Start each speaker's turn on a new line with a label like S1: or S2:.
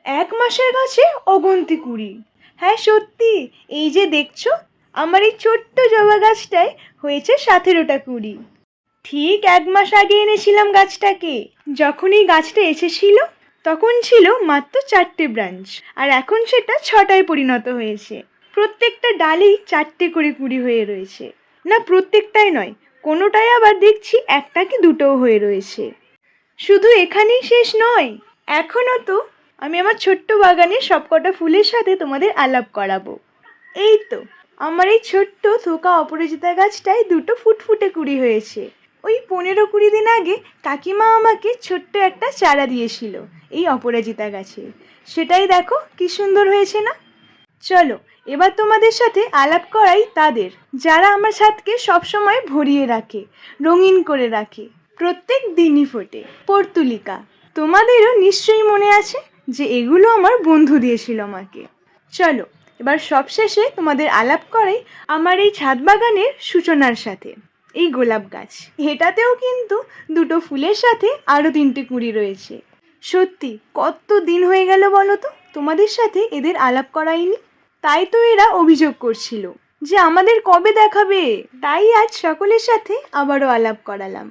S1: এক মাসের গাছে অগুন্তি কুড়ি। হ্যাঁ সত্যি, এই যে দেখছো, আমার এই ছোট্ট জবা গাছটায় হয়েছে 17টা কুড়ি। ঠিক এক মাস আগে এনেছিলাম গাছটাকে। যখন এই গাছটা এসেছিল তখন ছিল মাত্র 4টে ব্রাঞ্চ, আর এখন সেটা 6টায় পরিণত হয়েছে। প্রত্যেকটা ডালেই 4টে করে কুড়ি হয়ে রয়েছে। না, প্রত্যেকটাই নয়, কোনোটায় আবার দেখছি একটা কি দুটোও হয়ে রয়েছে। শুধু এখানেই শেষ নয়, এখনও তো আমি আমার ছোট্ট বাগানের সবকটা ফুলের সাথে তোমাদের আলাপ করাবো। এই তো আমার এই ছোট্ট থোকা অপরাজিতা গাছটায় দুটো ফুটফুটে কুড়ি হয়েছে। ওই 15-20 দিন আগে কাকিমা আমাকে ছোট্ট একটা চারা দিয়েছিল এই অপরাজিতা গাছে। সেটাই দেখো কি সুন্দর হয়েছে না? চলো এবার তোমাদের সাথে আলাপ করাই তাদের, যারা আমার ছাদকে সবসময় ভরিয়ে রাখে, রঙিন করে রাখে, প্রত্যেক দিনই ফোটে। পর্তুলিকা, তোমাদেরও নিশ্চয়ই মনে আছে যে এগুলো আমার বন্ধু দিয়েছিল আমাকে। চলো এবার সবশেষে তোমাদের আলাপ করাই আমার এই ছাদ বাগানের সূচনার সাথে। এই গোলাপ গাছ, এটাতেও কিন্তু দুটো ফুলের সাথে আরও 3টে কুঁড়ি রয়েছে। সত্যি কত দিন হয়ে গেল বলো তো তোমাদের সাথে এদের আলাপ করাইনি। তাই তো এরা অভিযোগ করছিল যে আমাদের কবে দেখাবে। তাই আজ সকলের সাথে আবারও আলাপ করালাম।